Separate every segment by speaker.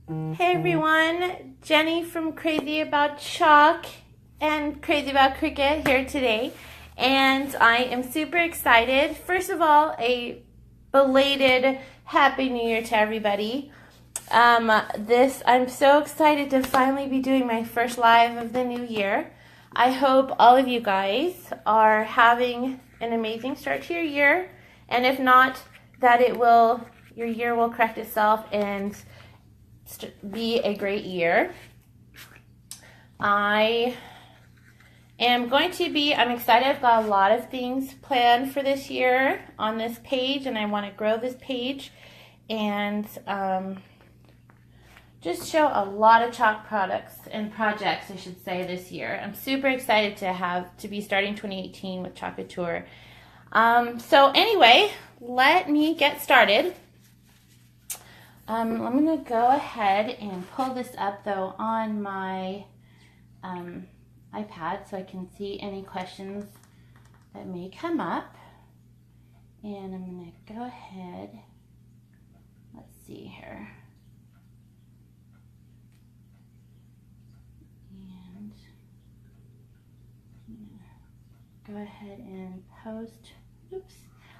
Speaker 1: Hey everyone, Jenny from Crazy About Chalk and Crazy About Cricut here today, and I am super excited. First of all, a belated Happy New Year to everybody. I'm so excited to finally be doing my first live of the new year. I hope all of you guys are having an amazing start to your year, and if not, that your year will correct itself and be a great year. I'm excited. I've got a lot of things planned for this year on this page, and I want to grow this page and just show a lot of chalk products and projects, I should say, this year. I'm super excited to be starting 2018 with Chalk Couture. So anyway, let me get started. I'm going to go ahead and pull this up, though, on my iPad so I can see any questions that may come up. And I'm going to go ahead, let's see here. And I'm going to go ahead and post, oops.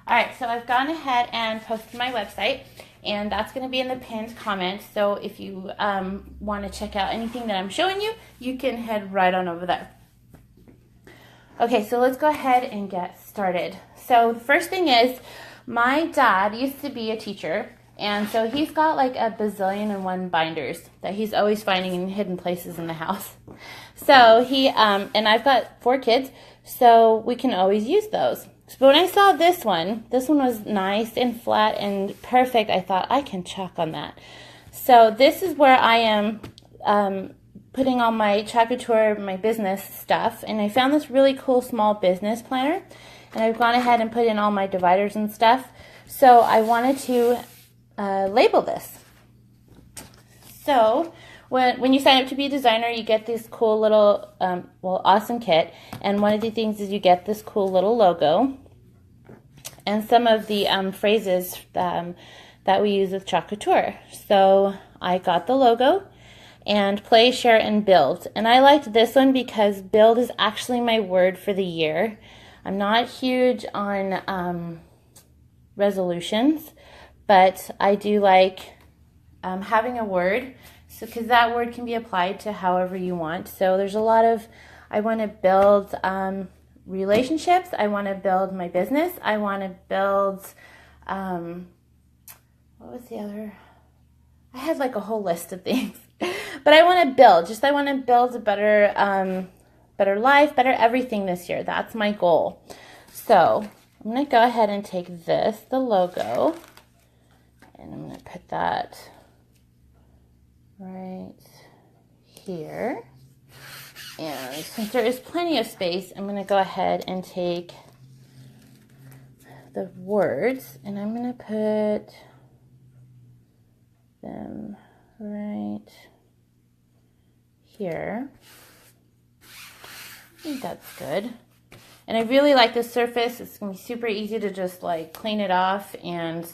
Speaker 1: All right, so I've gone ahead and posted my website, and that's going to be in the pinned comment. So if you want to check out anything that I'm showing you, you can head right on over there. Okay, so let's go ahead and get started. So the first thing is, my dad used to be a teacher, and so he's got like a bazillion and one binders that he's always finding in hidden places in the house. So and I've got 4 kids, so we can always use those. But when I saw this one was nice and flat and perfect. I thought, I can chalk on that. So this is where I am putting all my Chalk Couture, my business stuff. And I found this really cool small business planner. And I've gone ahead and put in all my dividers and stuff. So I wanted to label this. So when you sign up to be a designer, you get this cool little, awesome kit. And one of the things is you get this cool little logo and some of the phrases that we use with Chalk Couture. So I got the logo and play, share, and build. And I liked this one because build is actually my word for the year. I'm not huge on resolutions, but I do like having a word. So, because that word can be applied to however you want. So there's a lot of, I want to build relationships. I want to build my business. I want to build, what was the other? I had like a whole list of things. But I want to build, I want to build a better life, better everything this year. That's my goal. So I'm going to go ahead and take this, the logo, and I'm going to put that right here. And since there is plenty of space, I'm going to go ahead and take the words and I'm going to put them right here. I think that's good. And I really like this surface. It's going to be super easy to just like clean it off and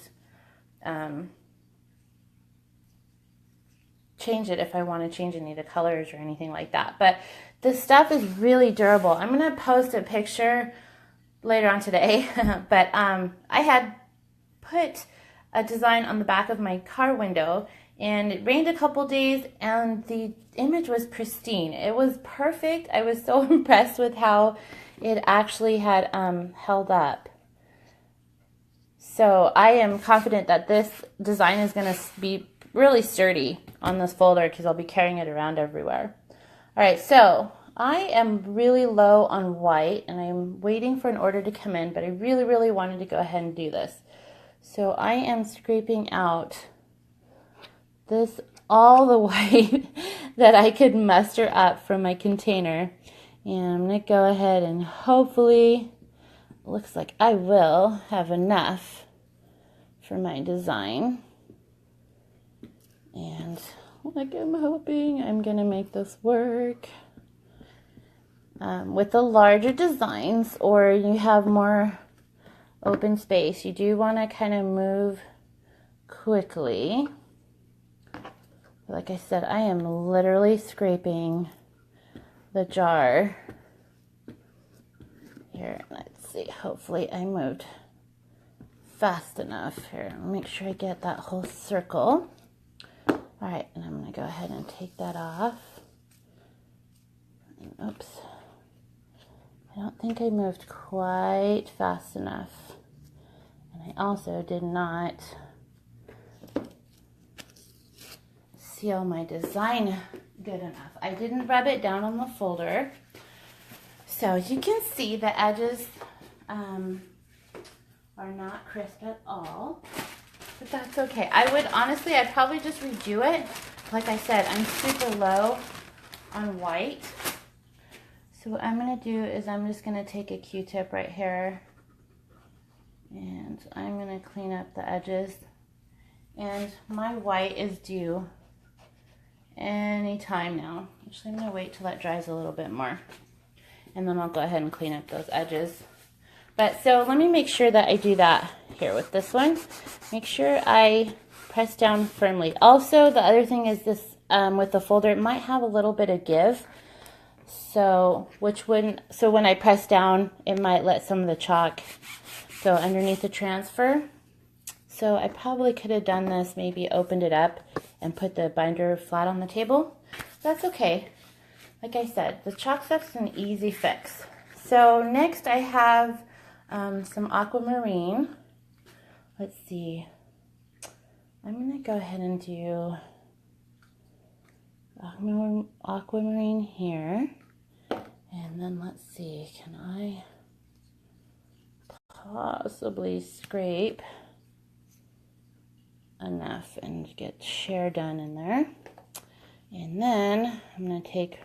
Speaker 1: change it if I want to change any of the colors or anything like that. But this stuff is really durable. I'm going to post a picture later on today, but I had put a design on the back of my car window, and it rained a couple days, and the image was pristine. It was perfect. I was so impressed with how it actually had held up. So I am confident that this design is going to be really sturdy on this folder because I'll be carrying it around everywhere. All right, so I am really low on white and I'm waiting for an order to come in, but I really, really wanted to go ahead and do this. So I am scraping out all the white that I could muster up from my container. And I'm going to go ahead and hopefully, looks like I will have enough for my design. And like I'm hoping I'm going to make this work. With the larger designs, or you have more open space, you do want to kind of move quickly. Like I said, I am literally scraping the jar. Here, let's see. Hopefully I moved fast enough. Here, make sure I get that whole circle. All right, and I'm going to go ahead and take that off. And, oops. I don't think I moved quite fast enough. And I also did not seal my design good enough. I didn't rub it down on the folder. So as you can see, the edges are not crisp at all, but that's okay. I'd probably just redo it. Like I said, I'm super low on white. So what I'm gonna do is I'm just gonna take a Q-tip right here and I'm gonna clean up the edges. And my white is due any time now. Actually, I'm gonna wait till that dries a little bit more. And then I'll go ahead and clean up those edges. But so let me make sure that I do that here with this one. Make sure I press down firmly. Also, the other thing is this, with the folder, it might have a little bit of give. So when I press down, it might let some of the chalk go underneath the transfer. So I probably could have done this, maybe opened it up and put the binder flat on the table. That's okay. Like I said, the chalk stuff's an easy fix. So next I have some aquamarine. Let's see. I'm going to go ahead and do aquamarine here. And then let's see, can I possibly scrape enough and get share done in there. And then I'm going to take,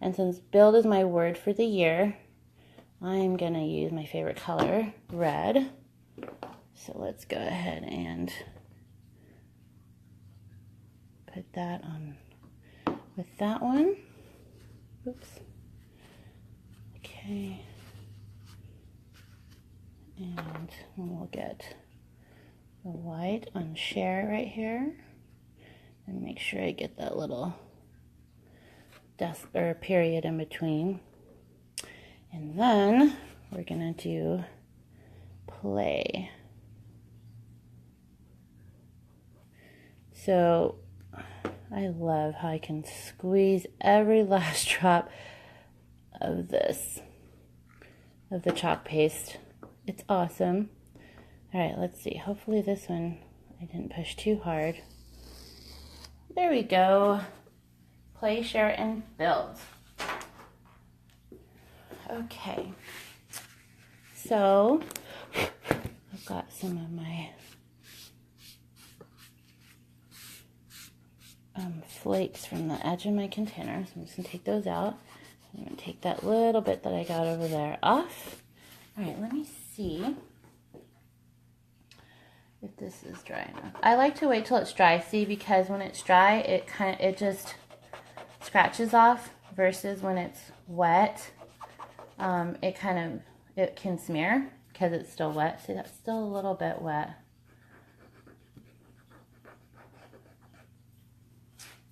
Speaker 1: and since build is my word for the year, I'm going to use my favorite color, red. So let's go ahead and put that on with that one. Oops. Okay. And we'll get the white on share right here. And make sure I get that little dust or period in between. And then we're gonna do play. So I love how I can squeeze every last drop of the chalk paste. It's awesome. All right, let's see. Hopefully this one, I didn't push too hard. There we go. Play, share, and build. Okay. So I've got some of my flakes from the edge of my container. So I'm just going to take those out. I'm going to take that little bit that I got over there off. All right, let me see if this is dry enough. I like to wait till it's dry, see, because when it's dry, it just scratches off, versus when it's wet, it can smear because it's still wet. See, that's still a little bit wet.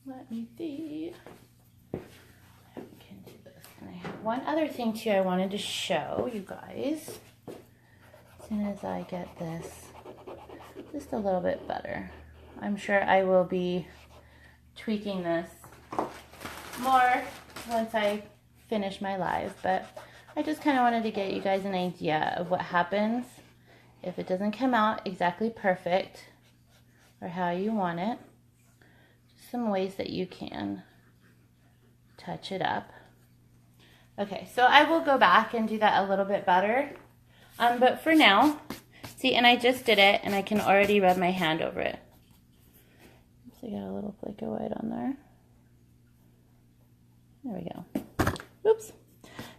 Speaker 1: Let me see. I can do this. And I have one other thing too I wanted to show you guys. As soon as I get this just a little bit better. I'm sure I will be tweaking this more once I finish my live, but I just kind of wanted to get you guys an idea of what happens if it doesn't come out exactly perfect or how you want it. Just some ways that you can touch it up. Okay, so I will go back and do that a little bit better, but for now, see, and I just did it, and I can already rub my hand over it. So I got a little flake of white on there. There we go. Oops.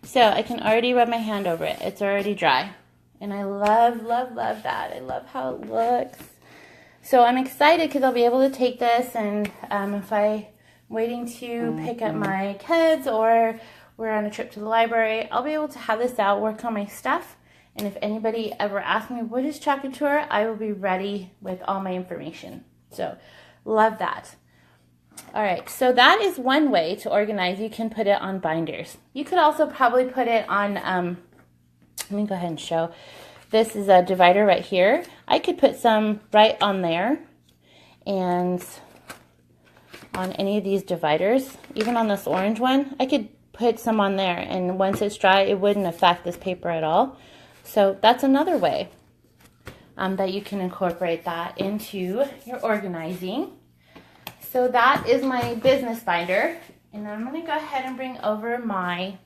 Speaker 1: So I can already rub my hand over it. It's already dry. And I love, love, love that. I love how it looks. So I'm excited because I'll be able to take this, and if I'm waiting to pick up my kids or we're on a trip to the library, I'll be able to have this out, work on my stuff. And if anybody ever asks me, what is Chalk Couture, I will be ready with all my information. So, love that. All right, so that is one way to organize. You can put it on binders. You could also probably put it on, let me go ahead and show. This is a divider right here. I could put some right on there and on any of these dividers, even on this orange one, I could put some on there, and once it's dry, it wouldn't affect this paper at all. So that's another way that you can incorporate that into your organizing. So that is my business binder, and I'm going to go ahead and bring over my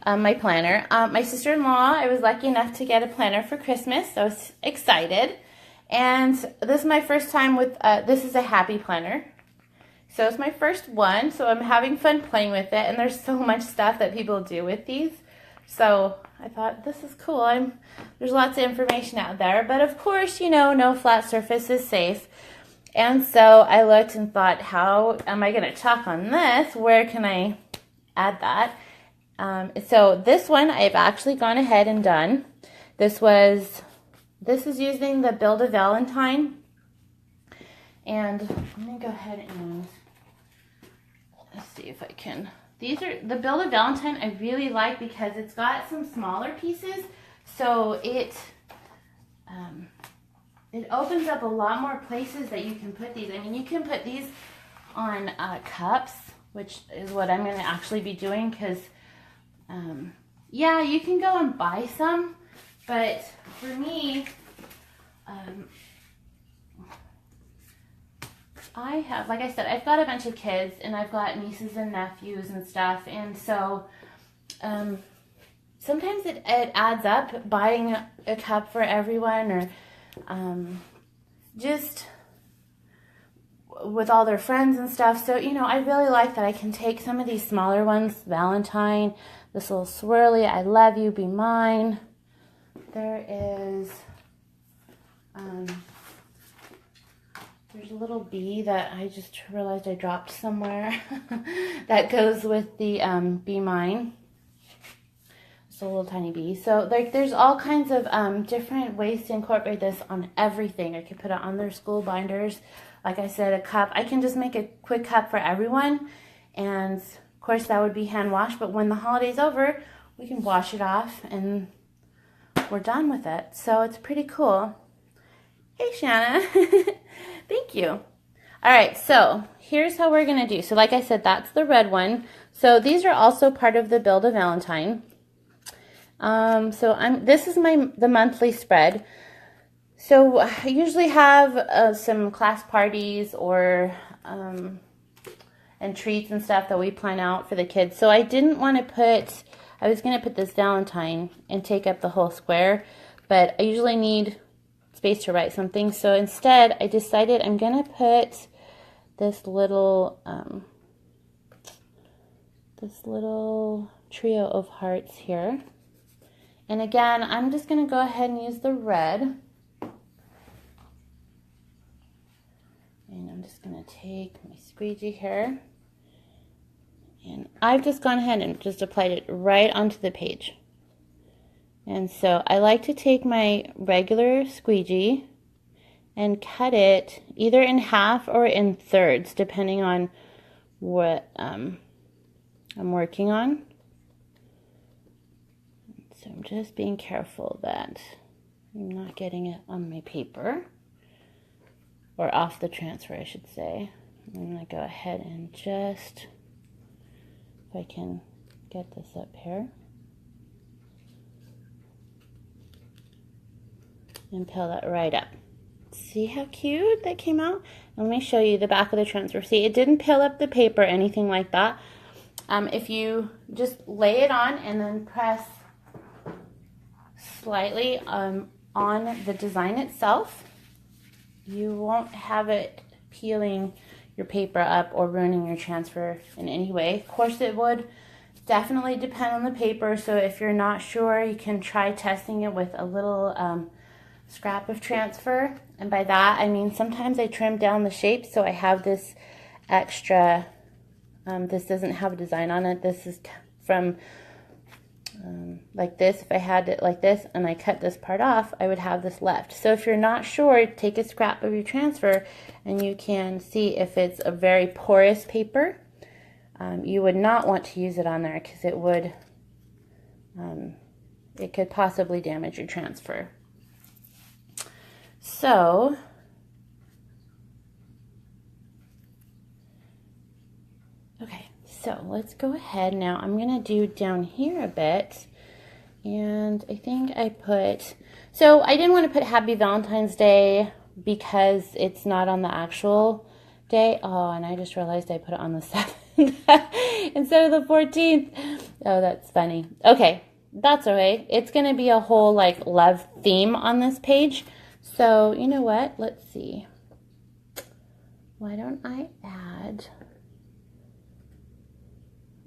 Speaker 1: my planner. My sister-in-law, I was lucky enough to get a planner for Christmas, so I was excited. And this is my first time with, this is a happy planner. So it's my first one, so I'm having fun playing with it, and there's so much stuff that people do with these. So I thought, this is cool. There's lots of information out there, but of course, you know, no flat surface is safe. And so I looked and thought, how am I going to chalk on this? Where can I add that? So this one I've actually gone ahead and done. This is using the Build a Valentine. And I'm going to go ahead and let's see if I can. These are the Build a Valentine I really like because it's got some smaller pieces. So it opens up a lot more places that you can put these. I mean, you can put these on cups, which is what I'm going to actually be doing because, yeah, you can go and buy some, but for me, I have, like I said, I've got a bunch of kids and I've got nieces and nephews and stuff, and so sometimes it adds up buying a cup for everyone, or just with all their friends and stuff. So, you know, I really like that I can take some of these smaller ones, Valentine, this little swirly, I love you, be mine. There is, there's a little bee that I just realized I dropped somewhere that goes with the be mine. It's a little tiny bee. So there's all kinds of different ways to incorporate this on everything. I could put it on their school binders. Like I said, a cup. I can just make a quick cup for everyone. And of course that would be hand washed. But when the holiday's over, we can wash it off and we're done with it. So it's pretty cool. Hey, Shanna. Thank you. All right, so here's how we're going to do. So like I said, that's the red one. So these are also part of the Build a Valentine. This is the monthly spread. So I usually have some class parties or and treats and stuff that we plan out for the kids. So I didn't want to put, I was going to put this Valentine and take up the whole square, but I usually need space to write something. So instead, I decided I'm going to put this little trio of hearts here. And again, I'm just going to go ahead and use the red. And I'm just going to take my squeegee here. And I've just gone ahead and just applied it right onto the page. And so I like to take my regular squeegee and cut it either in half or in thirds, depending on what I'm working on. So I'm just being careful that I'm not getting it on my paper, or off the transfer, I should say. I'm going to go ahead and just, if I can get this up here, and peel that right up. See how cute that came out? Let me show you the back of the transfer. See, it didn't peel up the paper or anything like that. If you just lay it on and then press slightly on the design itself, you won't have it peeling your paper up or ruining your transfer in any way. Of course, it would definitely depend on the paper, so if you're not sure, you can try testing it with a little scrap of transfer. And by that, I mean sometimes I trim down the shape, so I have this extra, this doesn't have a design on it. This is from like this. If I had it like this and I cut this part off, I would have this left. So if you're not sure, take a scrap of your transfer and you can see if it's a very porous paper. You would not want to use it on there because it would, it could possibly damage your transfer. So, okay, so let's go ahead now. I'm going to do down here a bit. And I think I put, so I didn't want to put Happy Valentine's Day because it's not on the actual day. Oh, and I just realized I put it on the 7th instead of the 14th. Oh, that's funny. Okay, that's okay. It's going to be a whole like love theme on this page. So you know what? Let's see. Why don't I add,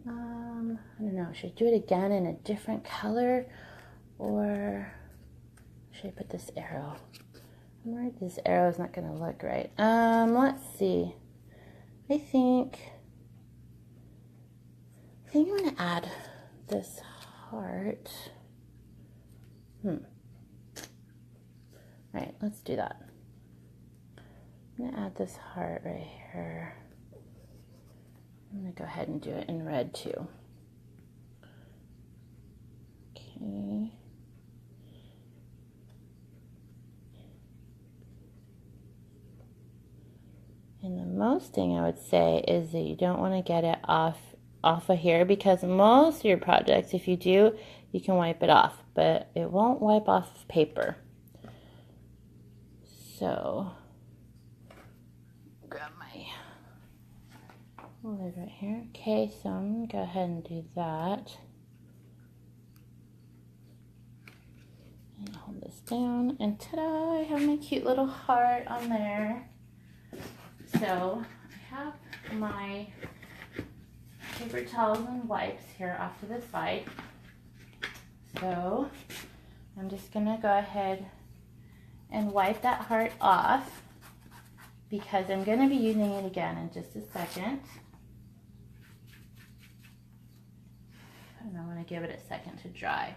Speaker 1: I don't know, should I do it again in a different color or should I put this arrow? I'm worried this arrow is not going to look right. Let's see. I think I'm going to add this heart. All right, let's do that. I'm going to add this heart right here. I'm going to go ahead and do it in red too. Okay. And the most thing I would say is that you don't want to get it off of here, because most of your projects, if you do, you can wipe it off, but it won't wipe off paper. So grab my lid right here. Okay, so I'm going to go ahead and do that. And hold this down, and ta-da, I have my cute little heart on there. So I have my paper towels and wipes here off to the side. So I'm just going to go ahead and wipe that heart off because I'm going to be using it again in just a second. And I want to give it a second to dry.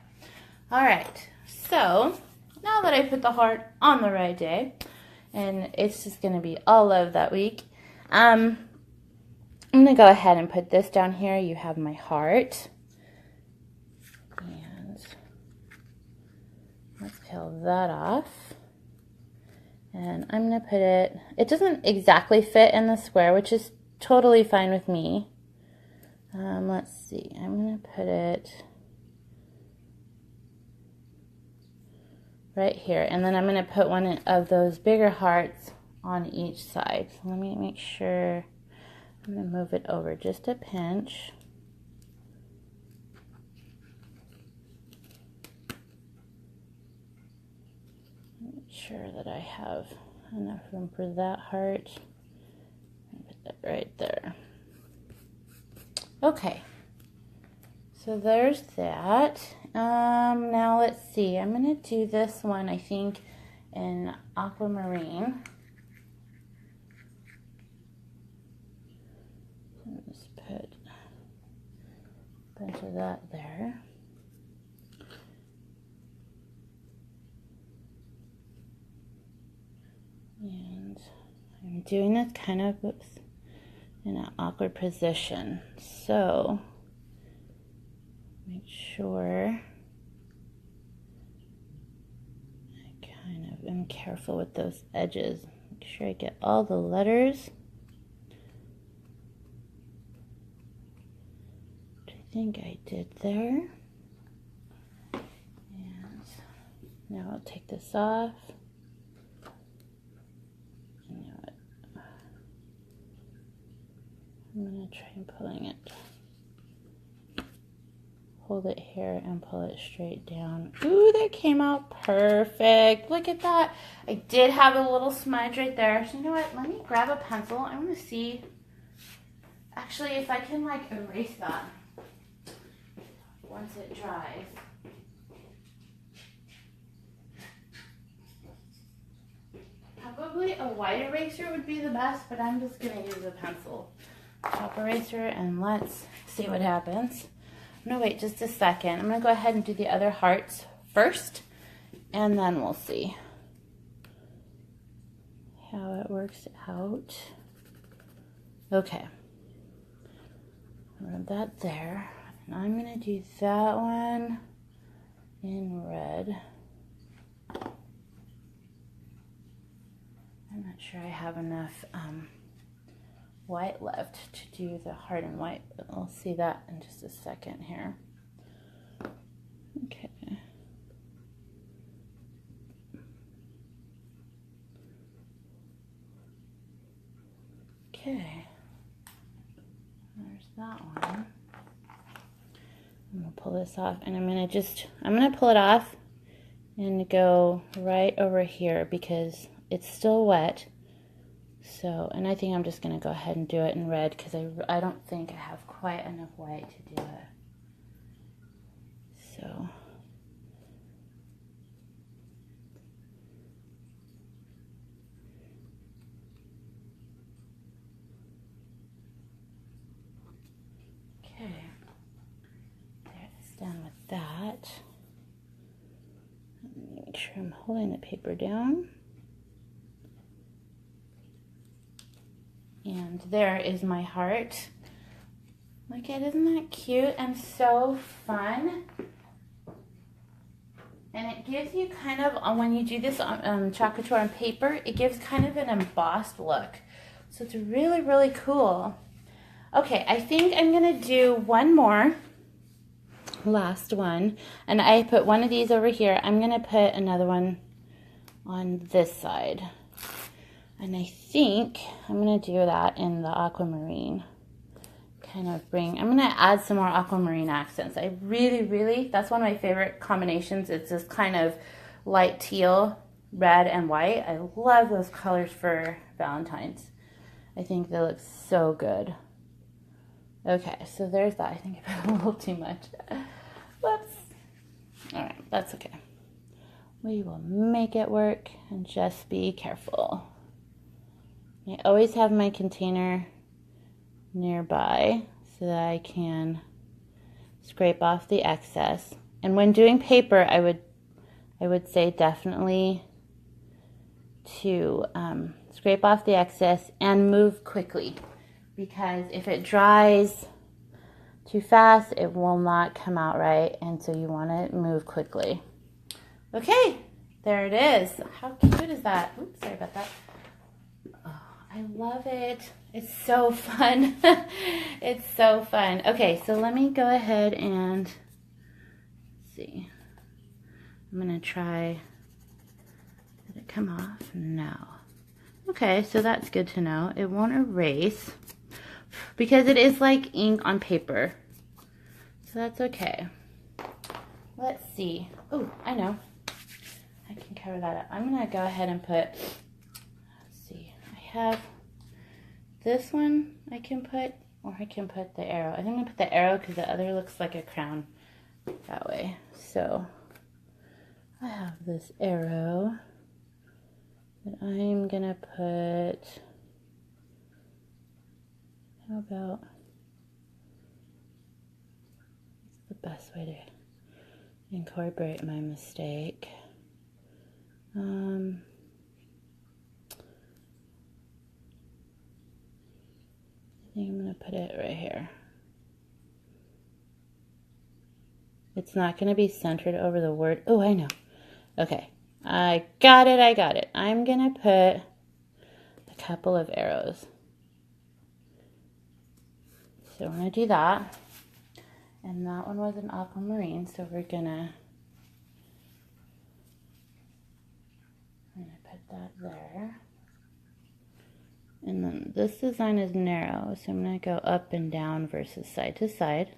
Speaker 1: All right, so now that I put the heart on the right day, and it's just going to be all love that week, I'm going to go ahead and put this down here. You have my heart. And let's peel that off. And I'm going to put it, it doesn't exactly fit in the square, which is totally fine with me. Let's see, I'm going to put it right here, and then I'm going to put one of those bigger hearts on each side. So let me make sure, I'm going to move it over just a pinch. Make sure that I have enough room for that heart. Put that right there. Okay, so there's that. Now let's see, I'm going to do this one, I think, in aquamarine. I'll just put a bunch of that there. And I'm doing this kind of, whoops, in an awkward position. So make sure I kind of am careful with those edges. Make sure I get all the letters, which I think I did there. And now I'll take this off. I'm going to try and pulling it. Hold it here and pull it straight down. Ooh, that came out perfect. Look at that. I did have a little smudge right there. So you know what? Let me grab a pencil. I want to see actually if I can like erase that once it dries. Probably a white eraser would be the best, but I'm just going to use a pencil top eraser and let's see what happens. I'm gonna wait just a second. I'm gonna go ahead and do the other hearts first, and then we'll see how it works out. Okay, rub that there. And I'm gonna do that one in red. I'm not sure I have enough white left to do the heart in white, but we'll see that in just a second here. Okay. Okay. There's that one. I'm gonna pull this off, and I'm gonna pull it off and go right over here because it's still wet. So, and I think I'm just going to go ahead and do it in red because I don't think I have quite enough white to do it. So, okay, there's done with that. Let me make sure I'm holding the paper down. And there is my heart. Look at it, isn't that cute and so fun? And it gives you kind of, when you do this on Chalk Couture on paper, it gives kind of an embossed look. So it's really, really cool. Okay, I think I'm gonna do one more, last one. And I put one of these over here. I'm gonna put another one on this side. And I think I'm going to do that in the aquamarine. Kind of I'm going to add some more aquamarine accents. I really, that's one of my favorite combinations. It's this kind of light teal, red, and white. I love those colors for Valentine's. I think they look so good. Okay, so there's that. I think I put a little too much. Whoops. All right, that's okay. We will make it work and just be careful. I always have my container nearby so that I can scrape off the excess. And when doing paper, I would say definitely to scrape off the excess and move quickly, because if it dries too fast, it will not come out right, and so you want to move quickly. Okay, there it is. How cute is that? Oops, sorry about that. I love it. It's so fun. It's so fun. Okay, so let me go ahead and see. I'm going to try. Did it come off? No. Okay, so that's good to know. It won't erase because it is like ink on paper. So that's okay. Let's see. Oh, I know. I can cover that up. I'm going to go ahead and put, have this one I can put, or I can put the arrow. I think I'm going to put the arrow because the other looks like a crown that way. So I have this arrow that I'm going to put, how about, what's the best way to incorporate my mistake? I think I'm going to put it right here. It's not going to be centered over the word. Oh, I know. Okay. I got it. I'm going to put a couple of arrows. So I'm going to do that. And that one was an aquamarine, so we're going to put that there. And then this design is narrow, so I'm going to go up and down versus side to side.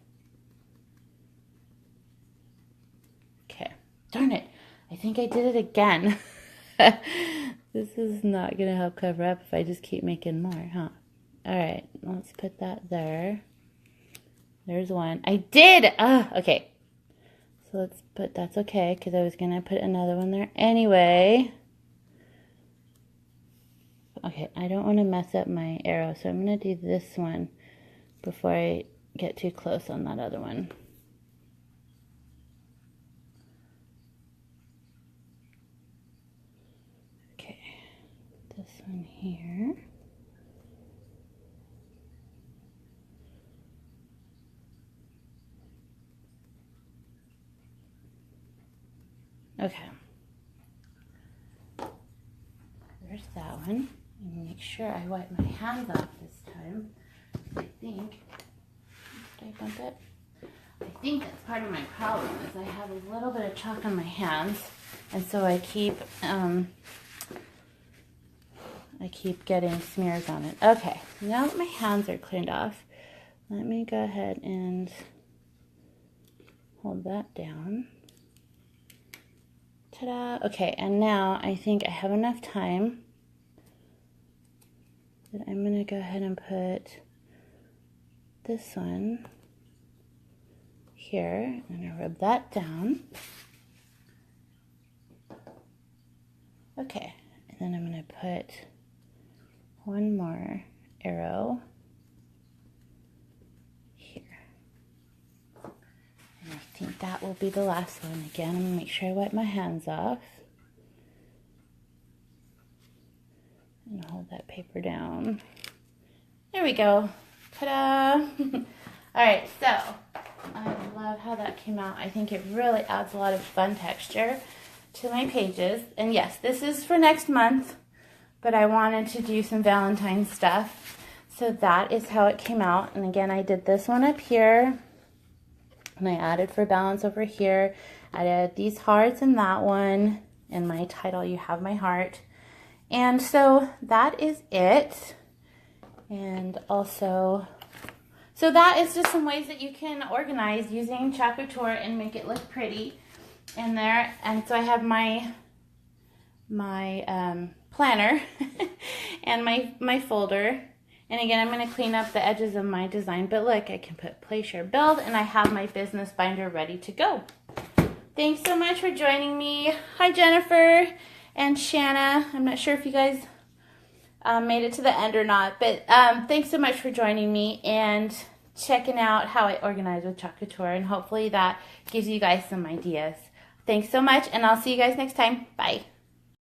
Speaker 1: Okay. Darn it. I think I did it again. This is not going to help cover up if I just keep making more, huh? All right. Let's put that there. There's one. I did! Okay. So let's put, that's okay, because I was going to put another one there anyway. Okay, I don't want to mess up my arrow, so I'm going to do this one before I get too close on that other one. here. Okay. There's that one. And make sure I wipe my hands off this time. I think, did I bump it? I think that's part of my problem is I have a little bit of chalk on my hands, and so I keep getting smears on it. Okay, now that my hands are cleaned off, let me go ahead and hold that down. Ta-da! Okay, and now I think I have enough time that I'm going to go ahead and put this one here. I'm going to rub that down. Okay, and then I'm going to put one more arrow here. And I think that will be the last one. Again, I'm going to make sure I wipe my hands off. And hold that paper down. There we go. Ta-da! Alright, so I love how that came out. I think it really adds a lot of fun texture to my pages. And yes, this is for next month, but I wanted to do some Valentine's stuff. So that is how it came out. And again, I did this one up here. And I added for balance over here. I added these hearts in that one. And my title, You Have My Heart. And so that is it. And also, so that is just some ways that you can organize using Chalk Couture and make it look pretty in there. And so I have my planner and my folder. And again, I'm going to clean up the edges of my design. But look, I can put Play, Share, Build, and I have my business binder ready to go. Thanks so much for joining me. Hi, Jennifer and Shanna. I'm not sure if you guys made it to the end or not, but thanks so much for joining me and checking out how I organize with Chalk Couture, and hopefully that gives you guys some ideas. Thanks so much, and I'll see you guys next time. Bye.